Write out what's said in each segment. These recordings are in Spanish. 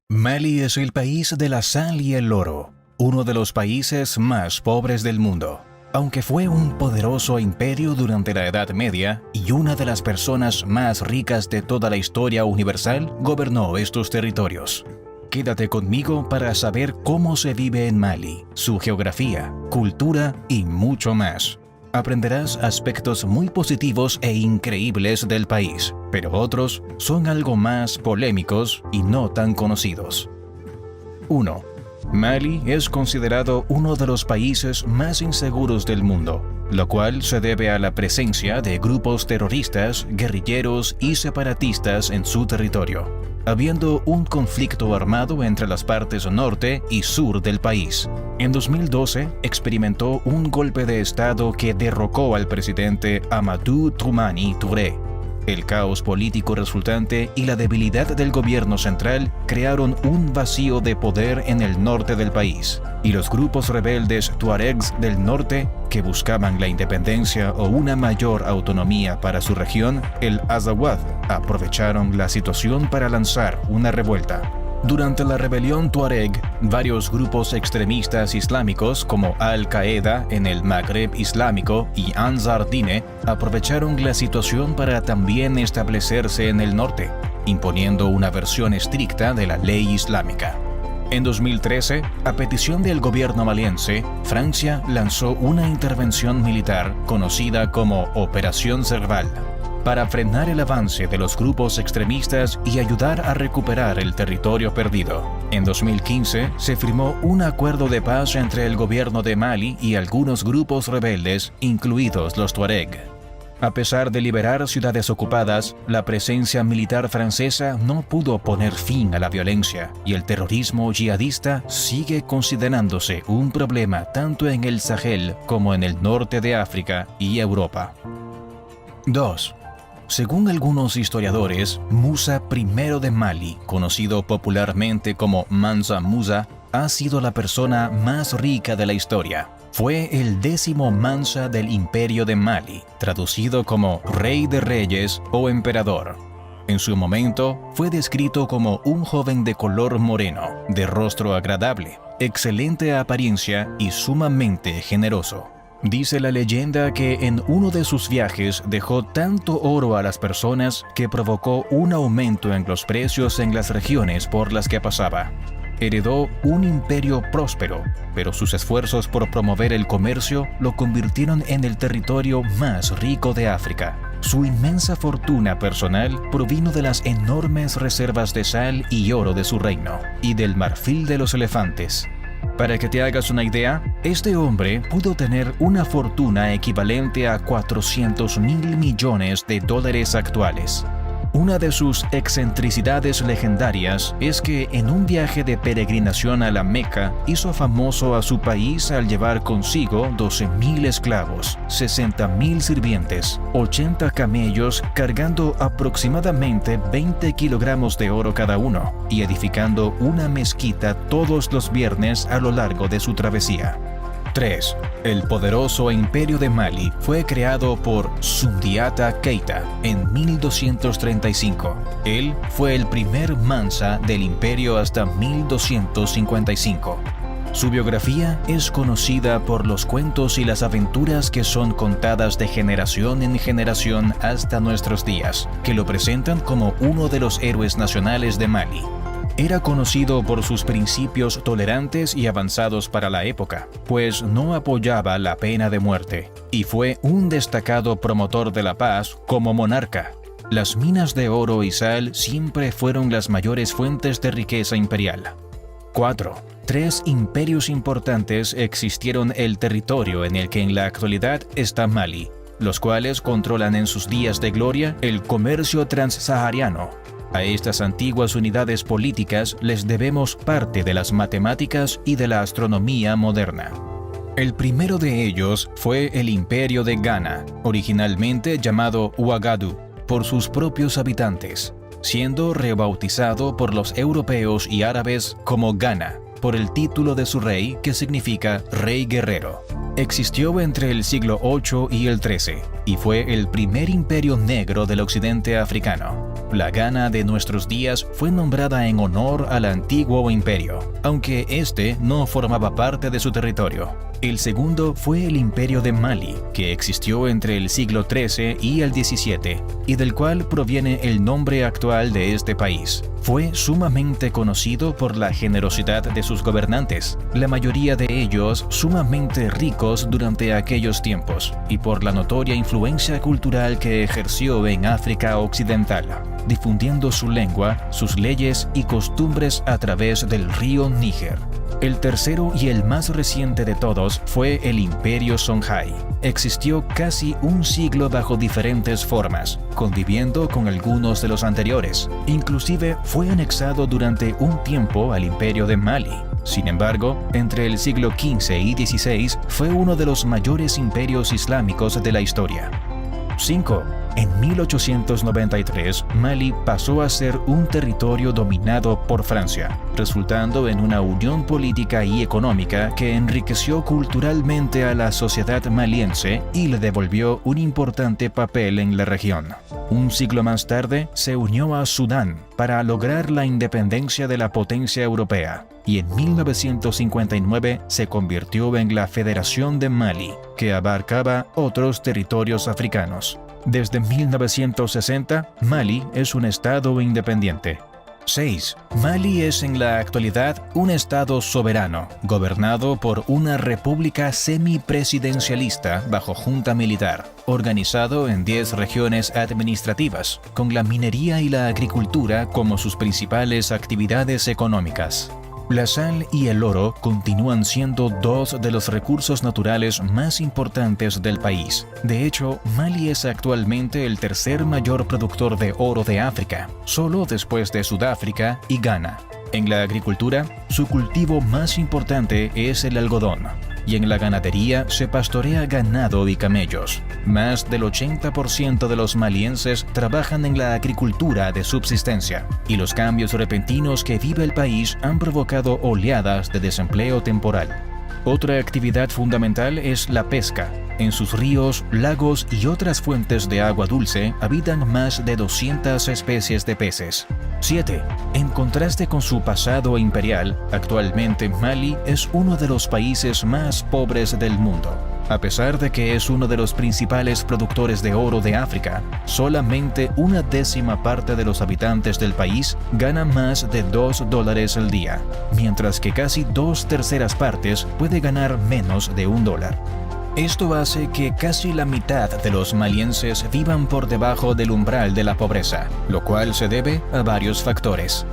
Mali es el país de la sal y el oro, uno de los países más pobres del mundo. Aunque fue un poderoso imperio durante la Edad Media y una de las personas más ricas de toda la historia universal, gobernó estos territorios. Quédate conmigo para saber cómo se vive en Mali, su geografía, cultura y mucho más. Aprenderás aspectos muy positivos e increíbles del país, pero otros son algo más polémicos y no tan conocidos. 1. Mali es considerado uno de los países más inseguros del mundo, lo cual se debe a la presencia de grupos terroristas, guerrilleros y separatistas en su territorio, habiendo un conflicto armado entre las partes norte y sur del país. En 2012 experimentó un golpe de estado que derrocó al presidente Amadou Toumani Touré. El caos político resultante y la debilidad del gobierno central crearon un vacío de poder en el norte del país, y los grupos rebeldes tuaregs del norte, que buscaban la independencia o una mayor autonomía para su región, el Azawad, aprovecharon la situación para lanzar una revuelta. Durante la rebelión tuareg, varios grupos extremistas islámicos como Al-Qaeda en el Magreb Islámico y Ansar Dine aprovecharon la situación para también establecerse en el norte, imponiendo una versión estricta de la ley islámica. En 2013, a petición del gobierno maliense, Francia lanzó una intervención militar conocida como Operación Serval, para frenar el avance de los grupos extremistas y ayudar a recuperar el territorio perdido. En 2015 se firmó un acuerdo de paz entre el gobierno de Mali y algunos grupos rebeldes, incluidos los tuareg. A pesar de liberar ciudades ocupadas, la presencia militar francesa no pudo poner fin a la violencia y el terrorismo yihadista sigue considerándose un problema tanto en el Sahel como en el norte de África y Europa. 2. Según algunos historiadores, Musa I de Mali, conocido popularmente como Mansa Musa, ha sido la persona más rica de la historia. Fue el 10º Mansa del Imperio de Mali, traducido como Rey de Reyes o Emperador. En su momento, fue descrito como un joven de color moreno, de rostro agradable, excelente apariencia y sumamente generoso. Dice la leyenda que en uno de sus viajes dejó tanto oro a las personas que provocó un aumento en los precios en las regiones por las que pasaba. Heredó un imperio próspero, pero sus esfuerzos por promover el comercio lo convirtieron en el territorio más rico de África. Su inmensa fortuna personal provino de las enormes reservas de sal y oro de su reino y del marfil de los elefantes. Para que te hagas una idea, este hombre pudo tener una fortuna equivalente a 400.000 millones de dólares actuales. Una de sus excentricidades legendarias es que en un viaje de peregrinación a la Meca hizo famoso a su país al llevar consigo 12.000 esclavos, 60.000 sirvientes, 80 camellos cargando aproximadamente 20 kilogramos de oro cada uno y edificando una mezquita todos los viernes a lo largo de su travesía. 3. El poderoso Imperio de Mali fue creado por Sundiata Keita en 1235. Él fue el primer Mansa del imperio hasta 1255. Su biografía es conocida por los cuentos y las aventuras que son contadas de generación en generación hasta nuestros días, que lo presentan como uno de los héroes nacionales de Mali. Era conocido por sus principios tolerantes y avanzados para la época, pues no apoyaba la pena de muerte, y fue un destacado promotor de la paz como monarca. Las minas de oro y sal siempre fueron las mayores fuentes de riqueza imperial. 4. 3 imperios importantes existieron en el territorio en el que en la actualidad está Mali, los cuales controlan en sus días de gloria el comercio transsahariano. A estas antiguas unidades políticas les debemos parte de las matemáticas y de la astronomía moderna. El primero de ellos fue el Imperio de Ghana, originalmente llamado Ouagadougou por sus propios habitantes, siendo rebautizado por los europeos y árabes como Ghana, por el título de su rey que significa Rey Guerrero. Existió entre el siglo VIII y el XIII, y fue el primer imperio negro del occidente africano. La Ghana de nuestros días fue nombrada en honor al antiguo imperio, aunque este no formaba parte de su territorio. El segundo fue el Imperio de Mali, que existió entre el siglo XIII y el XVII, y del cual proviene el nombre actual de este país. Fue sumamente conocido por la generosidad de sus gobernantes, la mayoría de ellos sumamente ricos durante aquellos tiempos, y por la notoria influencia cultural que ejerció en África Occidental, difundiendo su lengua, sus leyes y costumbres a través del río Níger. El tercero y el más reciente de todos fue el Imperio Songhai. Existió casi un siglo bajo diferentes formas, conviviendo con algunos de los anteriores. Inclusive fue anexado durante un tiempo al Imperio de Mali. Sin embargo, entre el siglo XV y XVI fue uno de los mayores imperios islámicos de la historia. 5. En 1893, Mali pasó a ser un territorio dominado por Francia, resultando en una unión política y económica que enriqueció culturalmente a la sociedad maliense y le devolvió un importante papel en la región. Un siglo más tarde, se unió a Sudán para lograr la independencia de la potencia europea, y en 1959 se convirtió en la Federación de Mali, que abarcaba otros territorios africanos. Desde 1960, Mali es un estado independiente. 6. Mali es en la actualidad un estado soberano, gobernado por una república semipresidencialista bajo junta militar, organizado en 10 regiones administrativas, con la minería y la agricultura como sus principales actividades económicas. La sal y el oro continúan siendo dos de los recursos naturales más importantes del país. De hecho, Mali es actualmente el tercer mayor productor de oro de África, solo después de Sudáfrica y Ghana. En la agricultura, su cultivo más importante es el algodón, y en la ganadería se pastorea ganado y camellos. Más del 80% de los malienses trabajan en la agricultura de subsistencia, y los cambios repentinos que vive el país han provocado oleadas de desempleo temporal. Otra actividad fundamental es la pesca. En sus ríos, lagos y otras fuentes de agua dulce habitan más de 200 especies de peces. 7. En contraste con su pasado imperial, actualmente Mali es uno de los países más pobres del mundo. A pesar de que es uno de los principales productores de oro de África, solamente una décima parte de los habitantes del país gana más de $2 al día, mientras que casi 2/3 partes puede ganar menos de $1. Esto hace que casi la mitad de los malienses vivan por debajo del umbral de la pobreza, lo cual se debe a varios factores.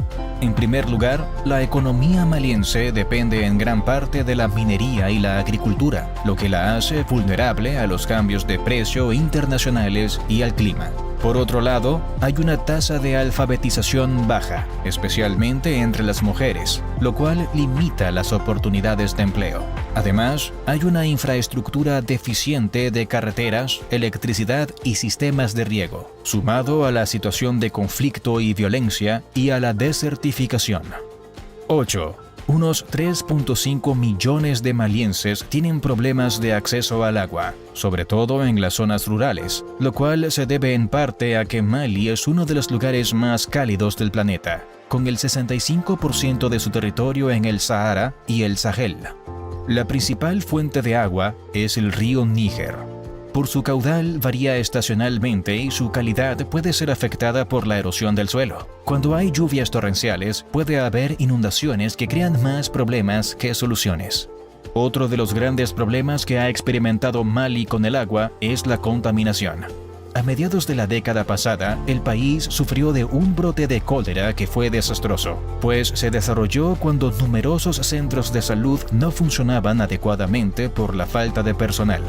En primer lugar, la economía maliense depende en gran parte de la minería y la agricultura, lo que la hace vulnerable a los cambios de precio internacionales y al clima. Por otro lado, hay una tasa de alfabetización baja, especialmente entre las mujeres, lo cual limita las oportunidades de empleo. Además, hay una infraestructura deficiente de carreteras, electricidad y sistemas de riego, sumado a la situación de conflicto y violencia y a la desertificación. 8. Unos 3.5 millones de malienses tienen problemas de acceso al agua, sobre todo en las zonas rurales, lo cual se debe en parte a que Mali es uno de los lugares más cálidos del planeta, con el 65% de su territorio en el Sahara y el Sahel. La principal fuente de agua es el río Níger. Por su caudal varía estacionalmente y su calidad puede ser afectada por la erosión del suelo. Cuando hay lluvias torrenciales, puede haber inundaciones que crean más problemas que soluciones. Otro de los grandes problemas que ha experimentado Mali con el agua es la contaminación. A mediados de la década pasada, el país sufrió de un brote de cólera que fue desastroso, pues se desarrolló cuando numerosos centros de salud no funcionaban adecuadamente por la falta de personal.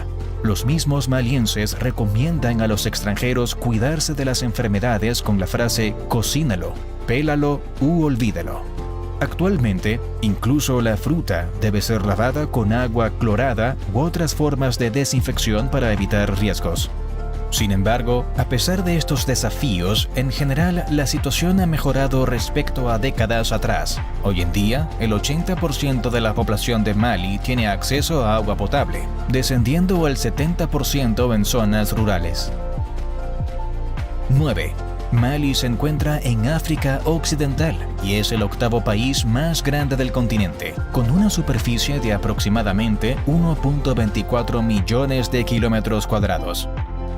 Los mismos malienses recomiendan a los extranjeros cuidarse de las enfermedades con la frase «cocínalo, pélalo u olvídalo». Actualmente, incluso la fruta debe ser lavada con agua clorada u otras formas de desinfección para evitar riesgos. Sin embargo, a pesar de estos desafíos, en general la situación ha mejorado respecto a décadas atrás. Hoy en día, el 80% de la población de Mali tiene acceso a agua potable, descendiendo al 70% en zonas rurales. 9. Mali se encuentra en África Occidental y es el octavo país más grande del continente, con una superficie de aproximadamente 1.24 millones de kilómetros cuadrados.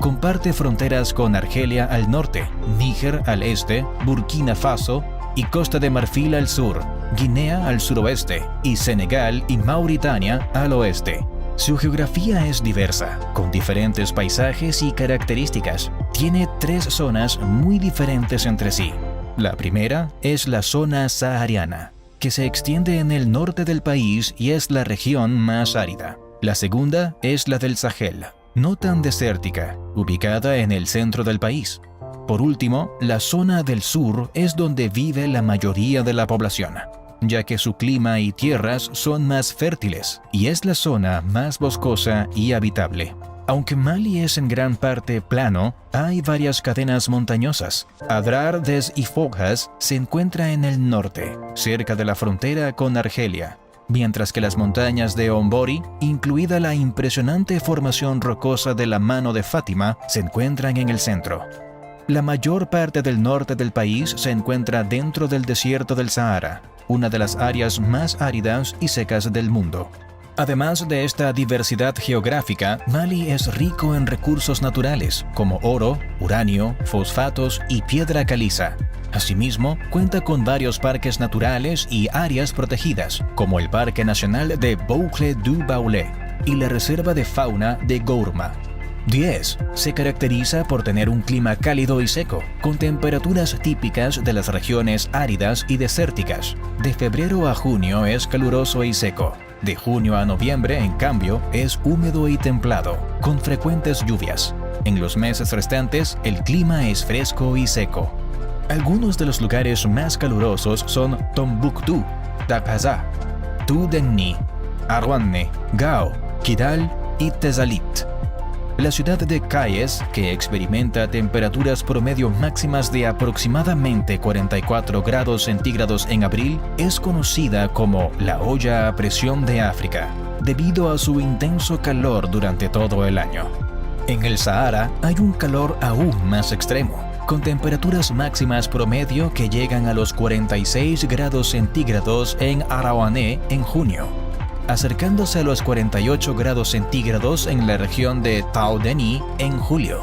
Comparte fronteras con Argelia al norte, Níger al este, Burkina Faso y Costa de Marfil al sur, Guinea al suroeste y Senegal y Mauritania al oeste. Su geografía es diversa, con diferentes paisajes y características. Tiene tres zonas muy diferentes entre sí. La primera es la zona sahariana, que se extiende en el norte del país y es la región más árida. La segunda es la del Sahel, no tan desértica, ubicada en el centro del país. Por último, la zona del sur es donde vive la mayoría de la población, ya que su clima y tierras son más fértiles y es la zona más boscosa y habitable. Aunque Mali es en gran parte plano, hay varias cadenas montañosas. Adrar des Ifoghas se encuentra en el norte, cerca de la frontera con Argelia, mientras que las montañas de Ombori, incluida la impresionante formación rocosa de la Mano de Fátima, se encuentran en el centro. La mayor parte del norte del país se encuentra dentro del desierto del Sahara, una de las áreas más áridas y secas del mundo. Además de esta diversidad geográfica, Mali es rico en recursos naturales como oro, uranio, fosfatos y piedra caliza. Asimismo, cuenta con varios parques naturales y áreas protegidas, como el Parque Nacional de Boucle-du-Baoulé y la Reserva de Fauna de Gourma. 10. Se caracteriza por tener un clima cálido y seco, con temperaturas típicas de las regiones áridas y desérticas. De febrero a junio es caluroso y seco. De junio a noviembre, en cambio, es húmedo y templado, con frecuentes lluvias. En los meses restantes, el clima es fresco y seco. Algunos de los lugares más calurosos son Tombuctú, Dakaza, Tudenni, Arwanne, Gao, Kidal y Tezalit. La ciudad de Kayes, que experimenta temperaturas promedio máximas de aproximadamente 44 grados centígrados en abril, es conocida como la olla a presión de África, debido a su intenso calor durante todo el año. En el Sahara hay un calor aún más extremo, con temperaturas máximas promedio que llegan a los 46 grados centígrados en Arawané en junio, acercándose a los 48 grados centígrados en la región de Taodeni en julio.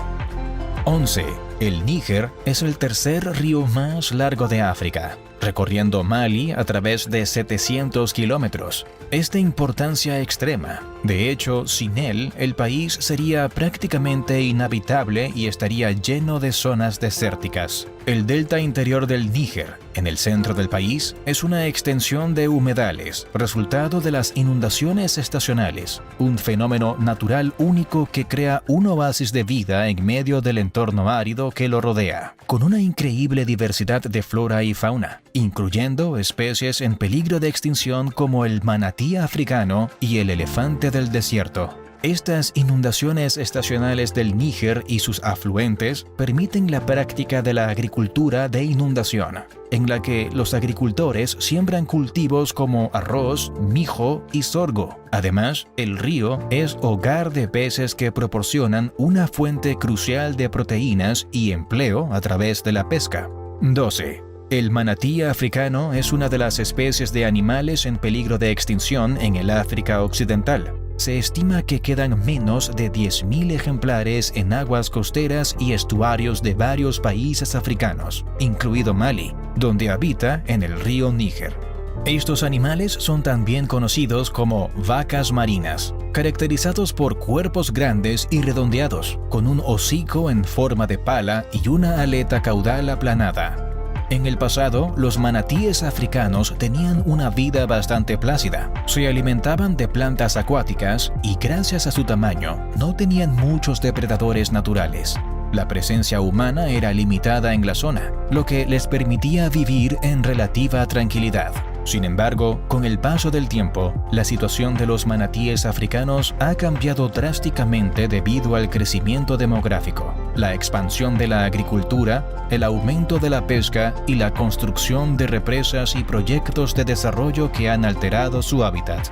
11. El Níger es el tercer río más largo de África, recorriendo Mali a través de 700 kilómetros. Es de importancia extrema. De hecho, sin él, el país sería prácticamente inhabitable y estaría lleno de zonas desérticas. El delta interior del Níger, en el centro del país, es una extensión de humedales, resultado de las inundaciones estacionales, un fenómeno natural único que crea un oasis de vida en medio del entorno árido que lo rodea, con una increíble diversidad de flora y fauna, incluyendo especies en peligro de extinción como el manatí africano y el elefante del desierto. Estas inundaciones estacionales del Níger y sus afluentes permiten la práctica de la agricultura de inundación, en la que los agricultores siembran cultivos como arroz, mijo y sorgo. Además, el río es hogar de peces que proporcionan una fuente crucial de proteínas y empleo a través de la pesca. 12. El manatí africano es una de las especies de animales en peligro de extinción en el África Occidental. Se estima que quedan menos de 10.000 ejemplares en aguas costeras y estuarios de varios países africanos, incluido Mali, donde habita en el río Níger. Estos animales son también conocidos como vacas marinas, caracterizados por cuerpos grandes y redondeados, con un hocico en forma de pala y una aleta caudal aplanada. En el pasado, los manatíes africanos tenían una vida bastante plácida. Se alimentaban de plantas acuáticas y, gracias a su tamaño, no tenían muchos depredadores naturales. La presencia humana era limitada en la zona, lo que les permitía vivir en relativa tranquilidad. Sin embargo, con el paso del tiempo, la situación de los manatíes africanos ha cambiado drásticamente debido al crecimiento demográfico, la expansión de la agricultura, el aumento de la pesca y la construcción de represas y proyectos de desarrollo que han alterado su hábitat.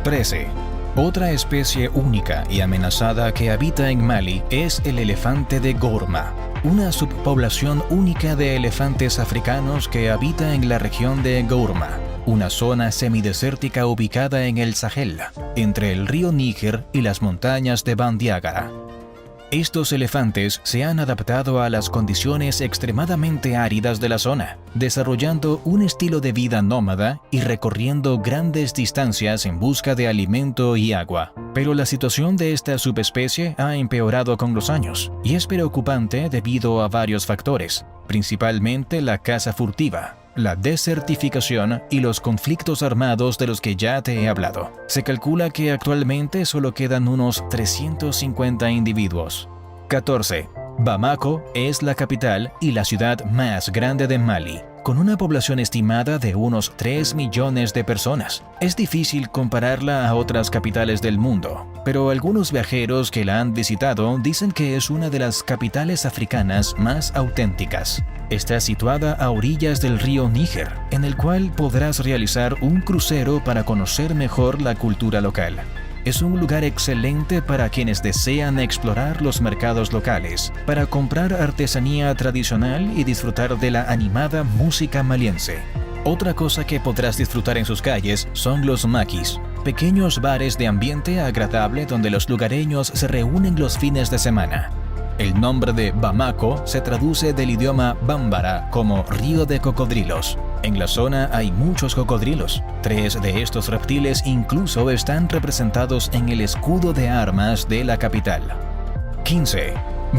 13. Otra especie única y amenazada que habita en Mali es el elefante de Gourma, una subpoblación única de elefantes africanos que habita en la región de Gourma, una zona semidesértica ubicada en el Sahel, entre el río Níger y las montañas de Bandiagara. Estos elefantes se han adaptado a las condiciones extremadamente áridas de la zona, desarrollando un estilo de vida nómada y recorriendo grandes distancias en busca de alimento y agua. Pero la situación de esta subespecie ha empeorado con los años y es preocupante debido a varios factores, principalmente la caza furtiva, la desertificación y los conflictos armados de los que ya te he hablado. Se calcula que actualmente solo quedan unos 350 individuos. 14. Bamako es la capital y la ciudad más grande de Mali, con una población estimada de unos 3 millones de personas. Es difícil compararla a otras capitales del mundo, pero algunos viajeros que la han visitado dicen que es una de las capitales africanas más auténticas. Está situada a orillas del río Níger, en el cual podrás realizar un crucero para conocer mejor la cultura local. Es un lugar excelente para quienes desean explorar los mercados locales, para comprar artesanía tradicional y disfrutar de la animada música maliense. Otra cosa que podrás disfrutar en sus calles son los maquis, pequeños bares de ambiente agradable donde los lugareños se reúnen los fines de semana. El nombre de Bamako se traduce del idioma bambara como río de cocodrilos. En la zona hay muchos cocodrilos. 3 de estos reptiles incluso están representados en el escudo de armas de la capital. 15.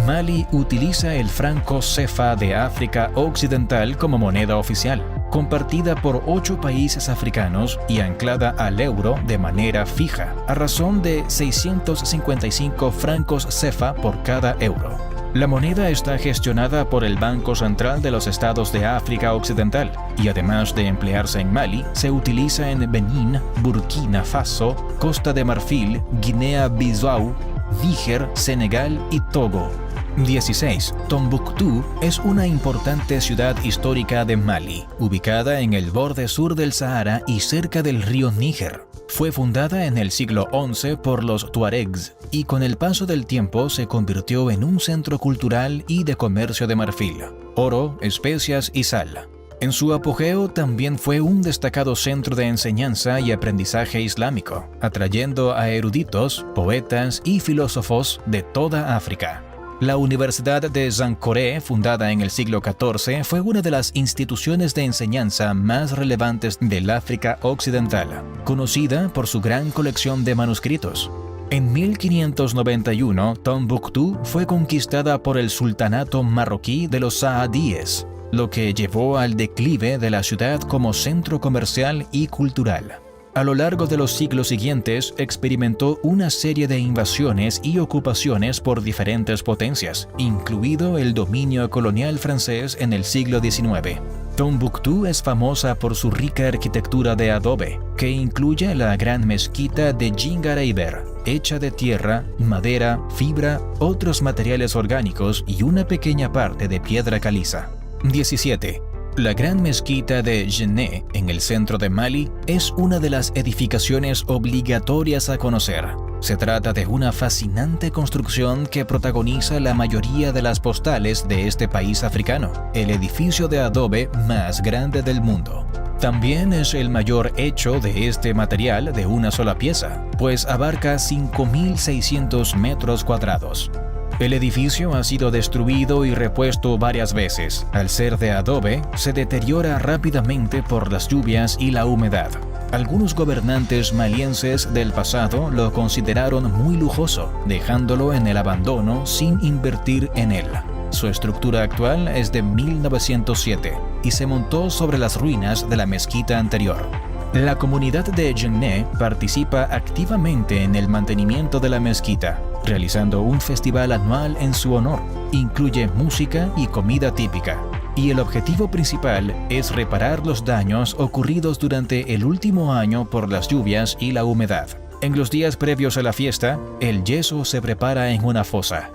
Mali utiliza el franco CFA de África Occidental como moneda oficial, compartida por 8 países africanos y anclada al euro de manera fija, a razón de 655 francos CFA por cada euro. La moneda está gestionada por el Banco Central de los Estados de África Occidental y además de emplearse en Mali, se utiliza en Benín, Burkina Faso, Costa de Marfil, Guinea-Bissau, Níger, Senegal y Togo. 16. Tombuctú es una importante ciudad histórica de Mali, ubicada en el borde sur del Sahara y cerca del río Níger. Fue fundada en el siglo XI por los tuaregs y con el paso del tiempo se convirtió en un centro cultural y de comercio de marfil, oro, especias y sal. En su apogeo también fue un destacado centro de enseñanza y aprendizaje islámico, atrayendo a eruditos, poetas y filósofos de toda África. La Universidad de Zankoré, fundada en el siglo XIV, fue una de las instituciones de enseñanza más relevantes del África Occidental, conocida por su gran colección de manuscritos. En 1591, Tombuctú fue conquistada por el sultanato marroquí de los saadíes, lo que llevó al declive de la ciudad como centro comercial y cultural. A lo largo de los siglos siguientes, experimentó una serie de invasiones y ocupaciones por diferentes potencias, incluido el dominio colonial francés en el siglo XIX. Tombuctú es famosa por su rica arquitectura de adobe, que incluye la gran mezquita de Djingareyber, hecha de tierra, madera, fibra, otros materiales orgánicos y una pequeña parte de piedra caliza. 17. La gran mezquita de Djenné, en el centro de Mali, es una de las edificaciones obligatorias a conocer. Se trata de una fascinante construcción que protagoniza la mayoría de las postales de este país africano, el edificio de adobe más grande del mundo. También es el mayor hecho de este material de una sola pieza, pues abarca 5.600 metros cuadrados. El edificio ha sido destruido y repuesto varias veces. Al ser de adobe, se deteriora rápidamente por las lluvias y la humedad. Algunos gobernantes malienses del pasado lo consideraron muy lujoso, dejándolo en el abandono sin invertir en él. Su estructura actual es de 1907 y se montó sobre las ruinas de la mezquita anterior. La comunidad de Djenné participa activamente en el mantenimiento de la mezquita, realizando un festival anual en su honor. Incluye música y comida típica, y el objetivo principal es reparar los daños ocurridos durante el último año por las lluvias y la humedad. En los días previos a la fiesta, el yeso se prepara en una fosa.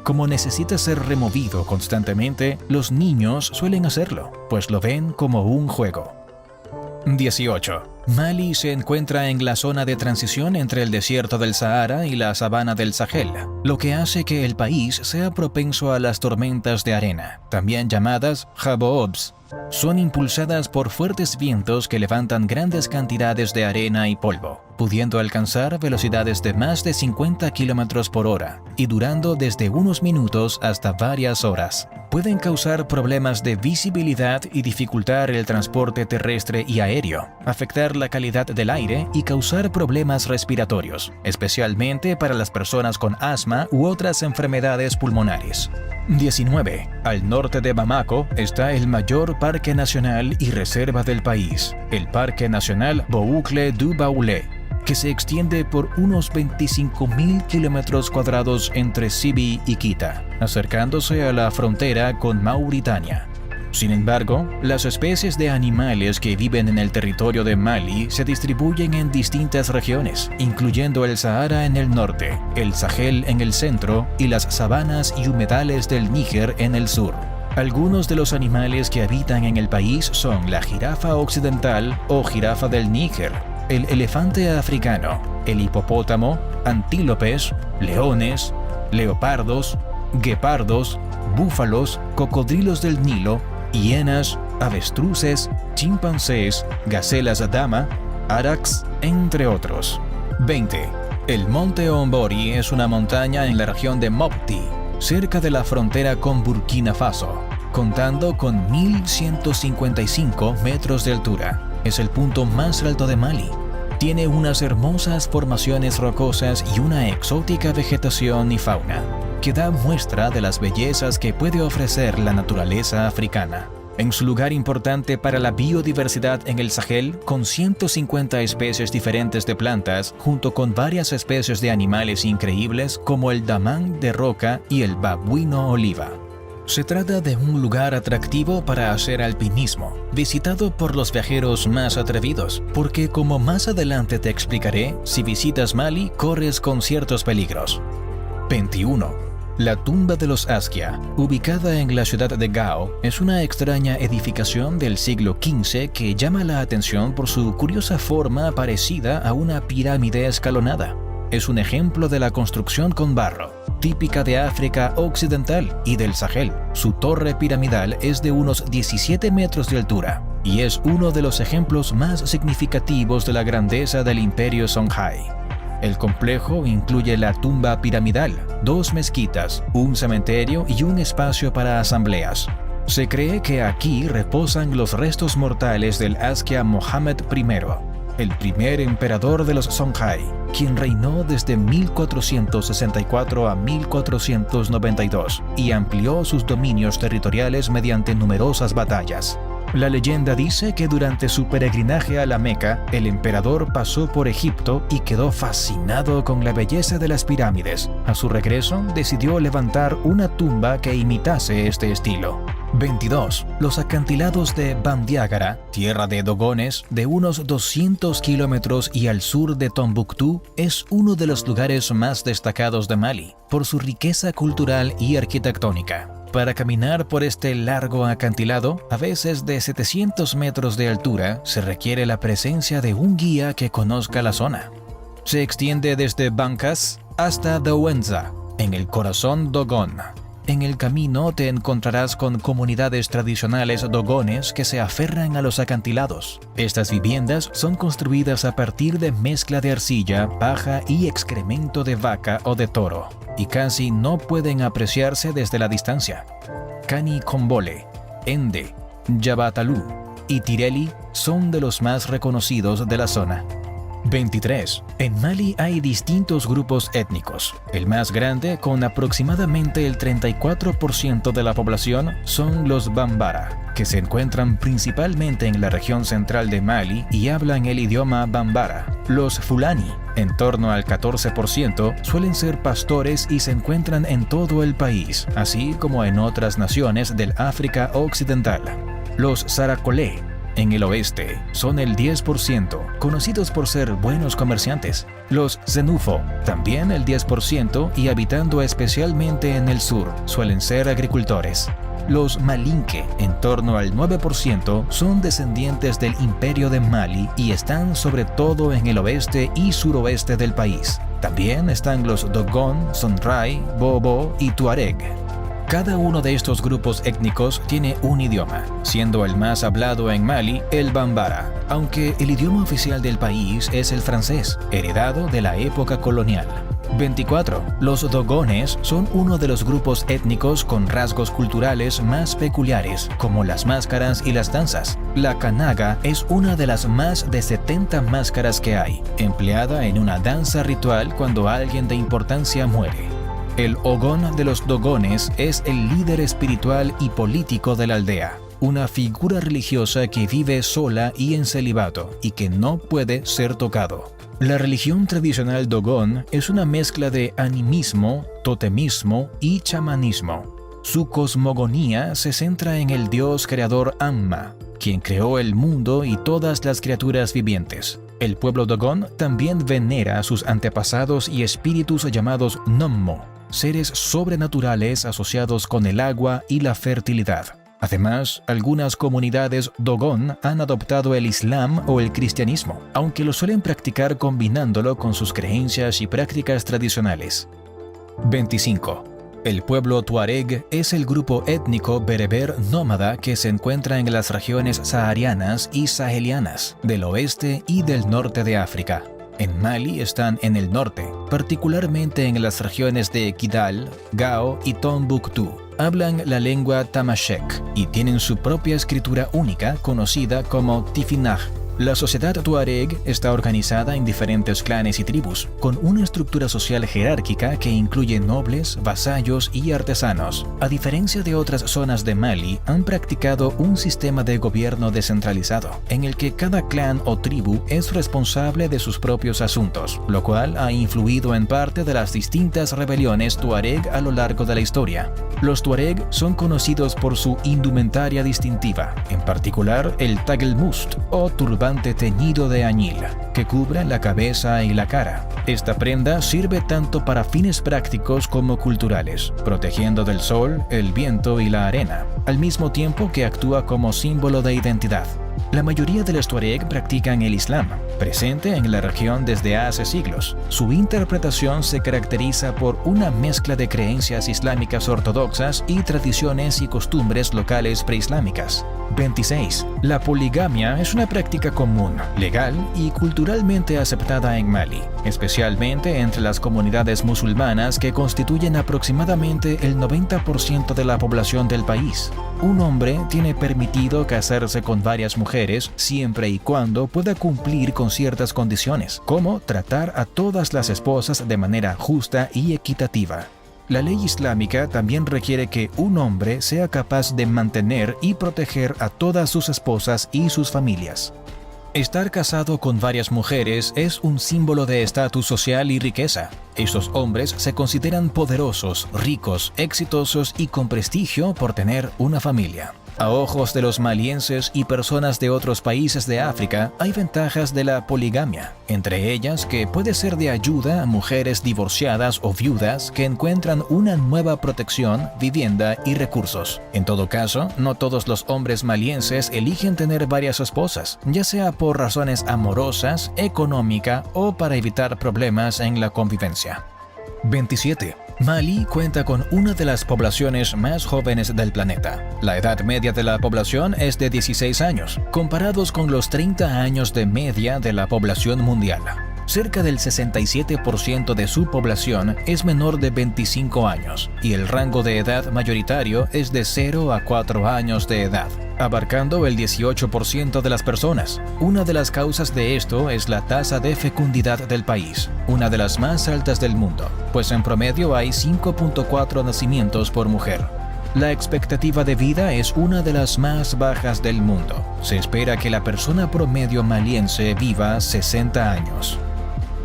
Como necesita ser removido constantemente, los niños suelen hacerlo, pues lo ven como un juego. 18. Mali se encuentra en la zona de transición entre el desierto del Sahara y la sabana del Sahel, lo que hace que el país sea propenso a las tormentas de arena, también llamadas jaboobs. Son impulsadas por fuertes vientos que levantan grandes cantidades de arena y polvo, pudiendo alcanzar velocidades de más de 50 km por hora y durando desde unos minutos hasta varias horas. Pueden causar problemas de visibilidad y dificultar el transporte terrestre y aéreo, afectar la calidad del aire y causar problemas respiratorios, especialmente para las personas con asma u otras enfermedades pulmonares. 19. Al norte de Bamako está el mayor parque nacional y reserva del país, el Parque Nacional Boucle du Baoulé, que se extiende por unos 25.000 kilómetros cuadrados entre Sibi y Kita, acercándose a la frontera con Mauritania. Sin embargo, las especies de animales que viven en el territorio de Mali se distribuyen en distintas regiones, incluyendo el Sahara en el norte, el Sahel en el centro y las sabanas y humedales del Níger en el sur. Algunos de los animales que habitan en el país son la jirafa occidental o jirafa del Níger, el elefante africano, el hipopótamo, antílopes, leones, leopardos, guepardos, búfalos, cocodrilos del Nilo, hienas, avestruces, chimpancés, gacelas dama, arax, entre otros. 20. El monte Ombori es una montaña en la región de Mopti, cerca de la frontera con Burkina Faso, contando con 1.155 metros de altura. Es el punto más alto de Mali. Tiene unas hermosas formaciones rocosas y una exótica vegetación y fauna, que da muestra de las bellezas que puede ofrecer la naturaleza africana. En su lugar importante para la biodiversidad en el Sahel, con 150 especies diferentes de plantas, junto con varias especies de animales increíbles como el damán de roca y el babuino oliva. Se trata de un lugar atractivo para hacer alpinismo, visitado por los viajeros más atrevidos, porque como más adelante te explicaré, si visitas Mali corres con ciertos peligros. 21. La tumba de los Askia, ubicada en la ciudad de Gao, es una extraña edificación del siglo XV que llama la atención por su curiosa forma parecida a una pirámide escalonada. Es un ejemplo de la construcción con barro, típica de África Occidental y del Sahel. Su torre piramidal es de unos 17 metros de altura y es uno de los ejemplos más significativos de la grandeza del Imperio Songhai. El complejo incluye la tumba piramidal, 2 mezquitas, un cementerio y un espacio para asambleas. Se cree que aquí reposan los restos mortales del Askia Mohammed I, el primer emperador de los Songhai, quien reinó desde 1464 a 1492 y amplió sus dominios territoriales mediante numerosas batallas. La leyenda dice que durante su peregrinaje a la Meca, el emperador pasó por Egipto y quedó fascinado con la belleza de las pirámides. A su regreso, decidió levantar una tumba que imitase este estilo. 22. Los acantilados de Bandiagara, tierra de dogones, de unos 200 kilómetros y al sur de Tombuctú, es uno de los lugares más destacados de Mali, por su riqueza cultural y arquitectónica. Para caminar por este largo acantilado, a veces de 700 metros de altura, se requiere la presencia de un guía que conozca la zona. Se extiende desde Bankas hasta Douentza, en el corazón Dogon. En el camino te encontrarás con comunidades tradicionales dogones que se aferran a los acantilados. Estas viviendas son construidas a partir de mezcla de arcilla, paja y excremento de vaca o de toro, y casi no pueden apreciarse desde la distancia. Kani Kombole, Ende, Yabatalú y Tireli son de los más reconocidos de la zona. 23. En Mali hay distintos grupos étnicos. El más grande, con aproximadamente el 34% de la población, son los Bambara, que se encuentran principalmente en la región central de Mali y hablan el idioma Bambara. Los Fulani, en torno al 14%, suelen ser pastores y se encuentran en todo el país, así como en otras naciones del África Occidental. Los Saracolé, en el oeste, son el 10%, conocidos por ser buenos comerciantes. Los Zenufo, también el 10% y habitando especialmente en el sur, suelen ser agricultores. Los Malinke, en torno al 9%, son descendientes del Imperio de Mali y están sobre todo en el oeste y suroeste del país. También están los Dogon, Songhai, Bobo y Tuareg. Cada uno de estos grupos étnicos tiene un idioma, siendo el más hablado en Mali el Bambara, aunque el idioma oficial del país es el francés, heredado de la época colonial. 24. Los Dogones son uno de los grupos étnicos con rasgos culturales más peculiares, como las máscaras y las danzas. La kanaga es una de las más de 70 máscaras que hay, empleada en una danza ritual cuando alguien de importancia muere. El Ogón de los Dogones es el líder espiritual y político de la aldea, una figura religiosa que vive sola y en celibato y que no puede ser tocado. La religión tradicional Dogon es una mezcla de animismo, totemismo y chamanismo. Su cosmogonía se centra en el dios creador Amma, quien creó el mundo y todas las criaturas vivientes. El pueblo Dogon también venera a sus antepasados y espíritus llamados Nommo, seres sobrenaturales asociados con el agua y la fertilidad. Además, algunas comunidades Dogon han adoptado el Islam o el cristianismo, aunque lo suelen practicar combinándolo con sus creencias y prácticas tradicionales. 25. El pueblo Tuareg es el grupo étnico bereber nómada que se encuentra en las regiones saharianas y sahelianas, del oeste y del norte de África. En Mali están en el norte, particularmente en las regiones de Kidal, Gao y Tombuctú. Hablan la lengua tamashek y tienen su propia escritura única conocida como Tifinagh. La sociedad tuareg está organizada en diferentes clanes y tribus, con una estructura social jerárquica que incluye nobles, vasallos y artesanos. A diferencia de otras zonas de Mali, han practicado un sistema de gobierno descentralizado, en el que cada clan o tribu es responsable de sus propios asuntos, lo cual ha influido en parte de las distintas rebeliones tuareg a lo largo de la historia. Los tuareg son conocidos por su indumentaria distintiva, en particular el tagelmust o turbante teñido de añil, que cubre la cabeza y la cara. Esta prenda sirve tanto para fines prácticos como culturales, protegiendo del sol, el viento y la arena, al mismo tiempo que actúa como símbolo de identidad. La mayoría de los tuareg practican el Islam, presente en la región desde hace siglos. Su interpretación se caracteriza por una mezcla de creencias islámicas ortodoxas y tradiciones y costumbres locales preislámicas. 26. La poligamia es una práctica común, legal y culturalmente aceptada en Mali, especialmente entre las comunidades musulmanas que constituyen aproximadamente el 90% de la población del país. Un hombre tiene permitido casarse con varias mujeres siempre y cuando pueda cumplir con ciertas condiciones, como tratar a todas las esposas de manera justa y equitativa. La ley islámica también requiere que un hombre sea capaz de mantener y proteger a todas sus esposas y sus familias. Estar casado con varias mujeres es un símbolo de estatus social y riqueza. Estos hombres se consideran poderosos, ricos, exitosos y con prestigio por tener una familia. A ojos de los malienses y personas de otros países de África, hay ventajas de la poligamia, entre ellas que puede ser de ayuda a mujeres divorciadas o viudas que encuentran una nueva protección, vivienda y recursos. En todo caso, no todos los hombres malienses eligen tener varias esposas, ya sea por razones amorosas, económica o para evitar problemas en la convivencia. 27. Mali cuenta con una de las poblaciones más jóvenes del planeta. La edad media de la población es de 16 años, comparados con los 30 años de media de la población mundial. Cerca del 67% de su población es menor de 25 años y el rango de edad mayoritario es de 0 a 4 años de edad, abarcando el 18% de las personas. Una de las causas de esto es la tasa de fecundidad del país, una de las más altas del mundo, pues en promedio hay 5.4 nacimientos por mujer. La expectativa de vida es una de las más bajas del mundo. Se espera que la persona promedio maliense viva 60 años.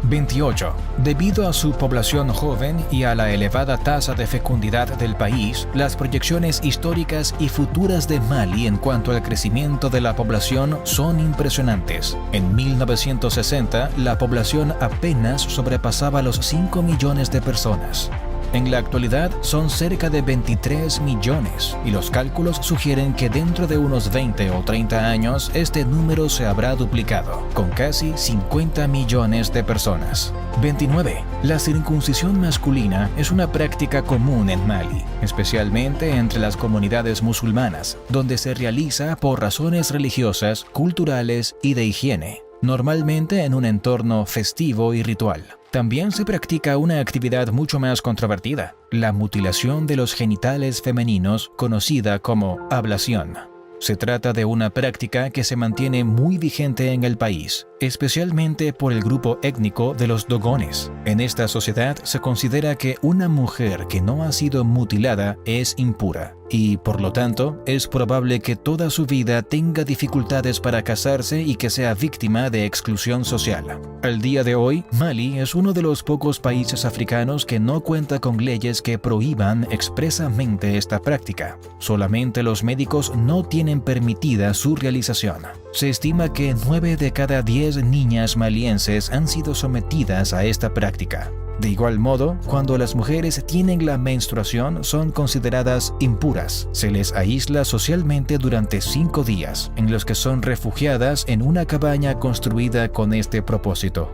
28. Debido a su población joven y a la elevada tasa de fecundidad del país, las proyecciones históricas y futuras de Mali en cuanto al crecimiento de la población son impresionantes. En 1960, la población apenas sobrepasaba los 5 millones de personas. En la actualidad son cerca de 23 millones y los cálculos sugieren que dentro de unos 20 o 30 años este número se habrá duplicado, con casi 50 millones de personas. 29. La circuncisión masculina es una práctica común en Mali, especialmente entre las comunidades musulmanas, donde se realiza por razones religiosas, culturales y de higiene, normalmente en un entorno festivo y ritual. También se practica una actividad mucho más controvertida, la mutilación de los genitales femeninos, conocida como ablación. Se trata de una práctica que se mantiene muy vigente en el país, especialmente por el grupo étnico de los dogones. En esta sociedad se considera que una mujer que no ha sido mutilada es impura y, por lo tanto, es probable que toda su vida tenga dificultades para casarse y que sea víctima de exclusión social. Al día de hoy, Mali es uno de los pocos países africanos que no cuenta con leyes que prohíban expresamente esta práctica. Solamente los médicos no tienen permitida su realización. Se estima que 9 de cada 10 niñas malienses han sido sometidas a esta práctica. De igual modo, cuando las mujeres tienen la menstruación son consideradas impuras. Se les aísla socialmente durante 5 días, en los que son refugiadas en una cabaña construida con este propósito.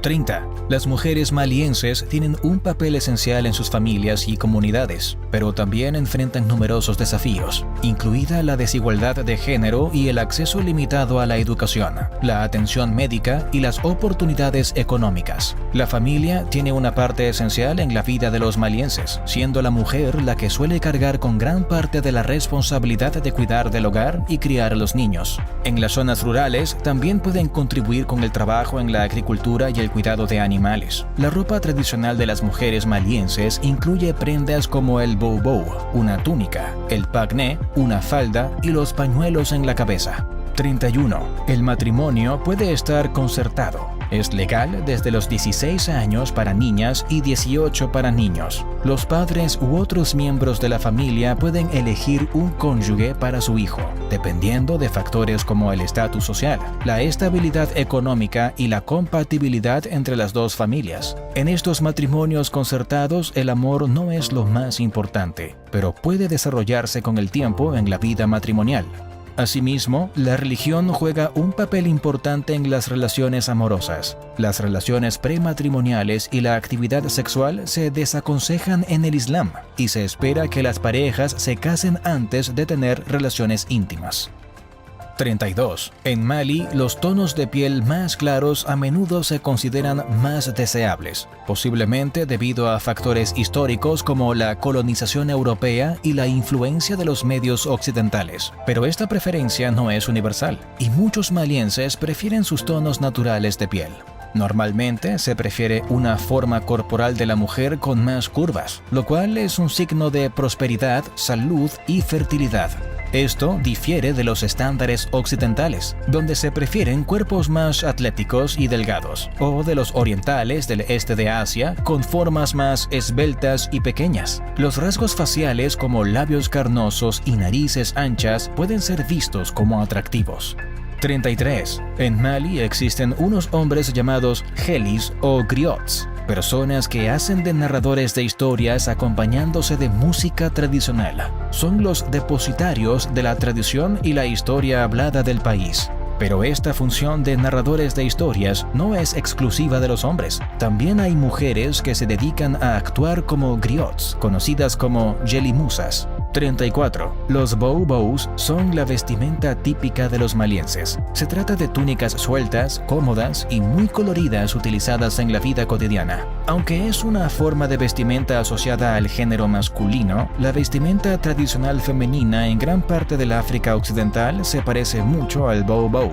30. Las mujeres malienses tienen un papel esencial en sus familias y comunidades, pero también enfrentan numerosos desafíos, incluida la desigualdad de género y el acceso limitado a la educación, la atención médica y las oportunidades económicas. La familia tiene una parte esencial en la vida de los malienses, siendo la mujer la que suele cargar con gran parte de la responsabilidad de cuidar del hogar y criar a los niños. En las zonas rurales también pueden contribuir con el trabajo en la agricultura y el cuidado de animales. La ropa tradicional de las mujeres malienses incluye prendas como el boubou, una túnica, el pagné, una falda y los pañuelos en la cabeza. 31. El matrimonio puede estar concertado. Es legal desde los 16 años para niñas y 18 para niños. Los padres u otros miembros de la familia pueden elegir un cónyuge para su hijo, dependiendo de factores como el estatus social, la estabilidad económica y la compatibilidad entre las dos familias. En estos matrimonios concertados, el amor no es lo más importante, pero puede desarrollarse con el tiempo en la vida matrimonial. Asimismo, la religión juega un papel importante en las relaciones amorosas. Las relaciones prematrimoniales y la actividad sexual se desaconsejan en el Islam y se espera que las parejas se casen antes de tener relaciones íntimas. 32. En Mali, los tonos de piel más claros a menudo se consideran más deseables, posiblemente debido a factores históricos como la colonización europea y la influencia de los medios occidentales. Pero esta preferencia no es universal, y muchos malienses prefieren sus tonos naturales de piel. Normalmente se prefiere una forma corporal de la mujer con más curvas, lo cual es un signo de prosperidad, salud y fertilidad. Esto difiere de los estándares occidentales, donde se prefieren cuerpos más atléticos y delgados, o de los orientales del este de Asia, con formas más esbeltas y pequeñas. Los rasgos faciales como labios carnosos y narices anchas pueden ser vistos como atractivos. 33. En Mali existen unos hombres llamados gelis o griots, personas que hacen de narradores de historias acompañándose de música tradicional. Son los depositarios de la tradición y la historia hablada del país. Pero esta función de narradores de historias no es exclusiva de los hombres. También hay mujeres que se dedican a actuar como griots, conocidas como jelimusas. 34. Los boubous son la vestimenta típica de los malienses. Se trata de túnicas sueltas, cómodas y muy coloridas utilizadas en la vida cotidiana. Aunque es una forma de vestimenta asociada al género masculino, la vestimenta tradicional femenina en gran parte del África Occidental se parece mucho al boubou.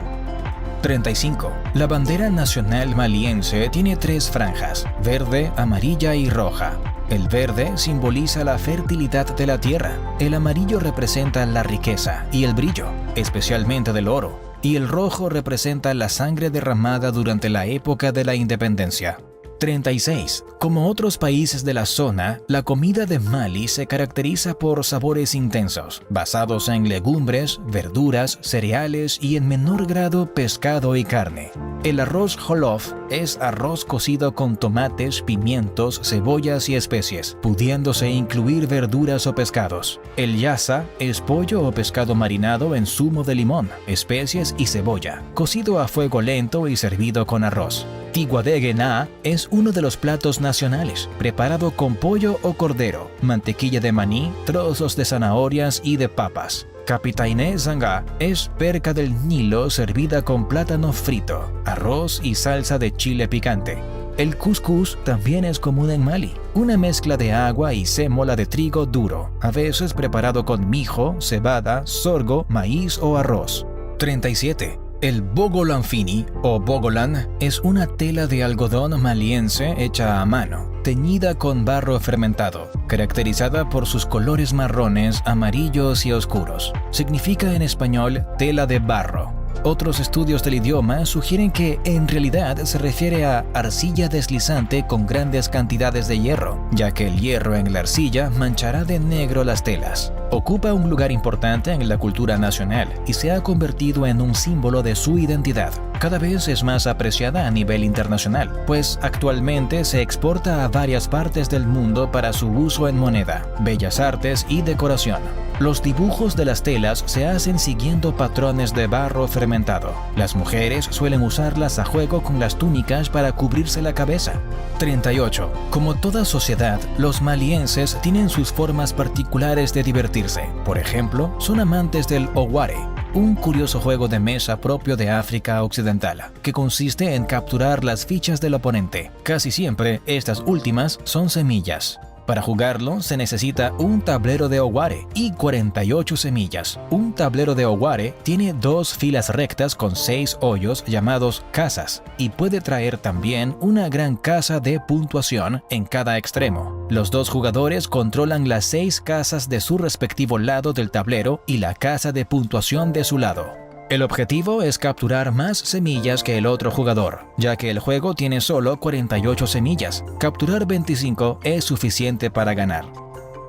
35. La bandera nacional maliense tiene 3 franjas, verde, amarilla y roja. El verde simboliza la fertilidad de la tierra, el amarillo representa la riqueza y el brillo, especialmente del oro, y el rojo representa la sangre derramada durante la época de la independencia. 36. Como otros países de la zona, la comida de Mali se caracteriza por sabores intensos, basados en legumbres, verduras, cereales y en menor grado pescado y carne. El arroz jollof es arroz cocido con tomates, pimientos, cebollas y especies, pudiéndose incluir verduras o pescados. El yassa es pollo o pescado marinado en zumo de limón, especies y cebolla, cocido a fuego lento y servido con arroz. Tiguadeguená es uno de los platos nacionales, preparado con pollo o cordero, mantequilla de maní, trozos de zanahorias y de papas. Capitainé Zanga es perca del Nilo servida con plátano frito, arroz y salsa de chile picante. El cuscús también es común en Mali, una mezcla de agua y sémola de trigo duro, a veces preparado con mijo, cebada, sorgo, maíz o arroz. 37. El bogolanfini o bogolan es una tela de algodón maliense hecha a mano, teñida con barro fermentado, caracterizada por sus colores marrones, amarillos y oscuros. Significa en español tela de barro. Otros estudios del idioma sugieren que en realidad se refiere a arcilla deslizante con grandes cantidades de hierro, ya que el hierro en la arcilla manchará de negro las telas. Ocupa un lugar importante en la cultura nacional y se ha convertido en un símbolo de su identidad. Cada vez es más apreciada a nivel internacional, pues actualmente se exporta a varias partes del mundo para su uso en moneda, bellas artes y decoración. Los dibujos de las telas se hacen siguiendo patrones de barro fermentado. Las mujeres suelen usarlas a juego con las túnicas para cubrirse la cabeza. 38. Como toda sociedad, los malienses tienen sus formas particulares de divertirse. Por ejemplo, son amantes del oware, un curioso juego de mesa propio de África Occidental, que consiste en capturar las fichas del oponente. Casi siempre, estas últimas son semillas. Para jugarlo se necesita un tablero de oware y 48 semillas. Un tablero de oware tiene 2 filas rectas con 6 hoyos llamados casas y puede traer también una gran casa de puntuación en cada extremo. Los 2 jugadores controlan las 6 casas de su respectivo lado del tablero y la casa de puntuación de su lado. El objetivo es capturar más semillas que el otro jugador, ya que el juego tiene solo 48 semillas. Capturar 25 es suficiente para ganar.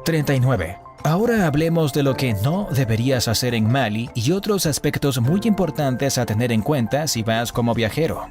39. Ahora hablemos de lo que no deberías hacer en Mali y otros aspectos muy importantes a tener en cuenta si vas como viajero.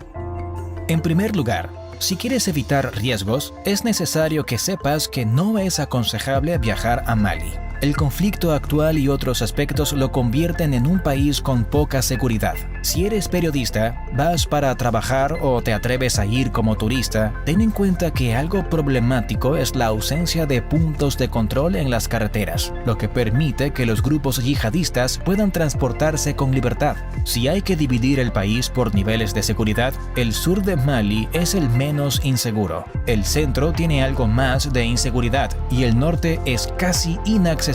En primer lugar, si quieres evitar riesgos, es necesario que sepas que no es aconsejable viajar a Mali. El conflicto actual y otros aspectos lo convierten en un país con poca seguridad. Si eres periodista, vas para trabajar o te atreves a ir como turista, ten en cuenta que algo problemático es la ausencia de puntos de control en las carreteras, lo que permite que los grupos yihadistas puedan transportarse con libertad. Si hay que dividir el país por niveles de seguridad, el sur de Mali es el menos inseguro. El centro tiene algo más de inseguridad y el norte es casi inaccesible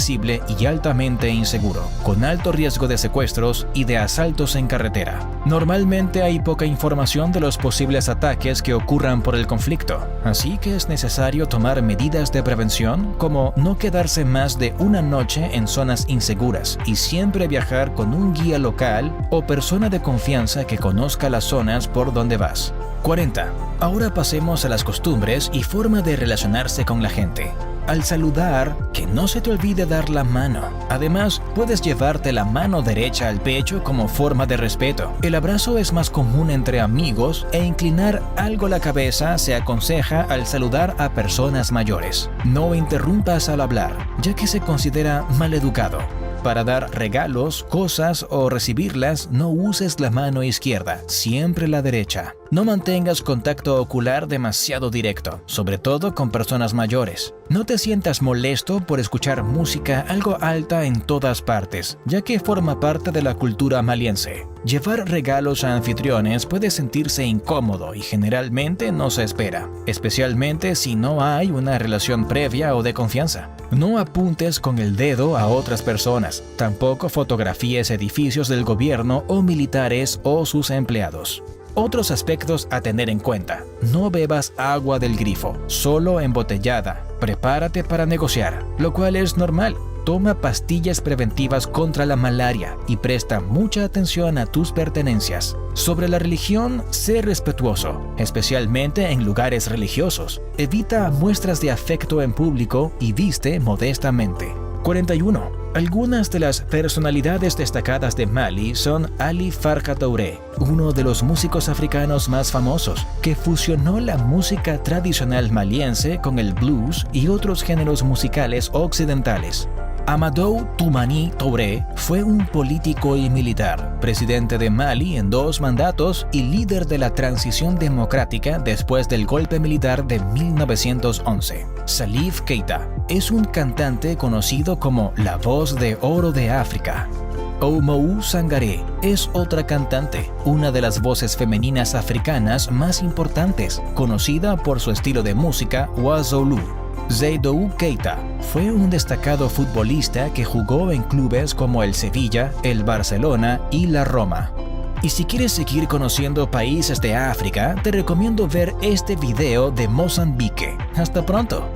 y altamente inseguro, con alto riesgo de secuestros y de asaltos en carretera. Normalmente hay poca información de los posibles ataques que ocurran por el conflicto, así que es necesario tomar medidas de prevención como no quedarse más de una noche en zonas inseguras y siempre viajar con un guía local o persona de confianza que conozca las zonas por donde vas. 40. Ahora pasemos a las costumbres y forma de relacionarse con la gente. Al saludar, que no se te olvide dar la mano. Además, puedes llevarte la mano derecha al pecho como forma de respeto. El abrazo es más común entre amigos e inclinar algo la cabeza se aconseja al saludar a personas mayores. No interrumpas al hablar, ya que se considera maleducado. Para dar regalos, cosas o recibirlas, no uses la mano izquierda, siempre la derecha. No mantengas contacto ocular demasiado directo, sobre todo con personas mayores. No te sientas molesto por escuchar música algo alta en todas partes, ya que forma parte de la cultura maliense. Llevar regalos a anfitriones puede sentirse incómodo y generalmente no se espera, especialmente si no hay una relación previa o de confianza. No apuntes con el dedo a otras personas, tampoco fotografíes edificios del gobierno o militares o sus empleados. Otros aspectos a tener en cuenta: no bebas agua del grifo, solo embotellada. Prepárate para negociar, lo cual es normal. Toma pastillas preventivas contra la malaria y presta mucha atención a tus pertenencias. Sobre la religión, sé respetuoso, especialmente en lugares religiosos. Evita muestras de afecto en público y viste modestamente. 41. Algunas de las personalidades destacadas de Mali son Ali Farka Touré, uno de los músicos africanos más famosos, que fusionó la música tradicional maliense con el blues y otros géneros musicales occidentales. Amadou Toumani Touré fue un político y militar, presidente de Mali en 2 mandatos y líder de la transición democrática después del golpe militar de 1911. Salif Keita es un cantante conocido como la voz de oro de África. Oumou Sangaré es otra cantante, una de las voces femeninas africanas más importantes, conocida por su estilo de música Wazolu. Seydou Keita fue un destacado futbolista que jugó en clubes como el Sevilla, el Barcelona y la Roma. Y si quieres seguir conociendo países de África, te recomiendo ver este video de Mozambique. ¡Hasta pronto!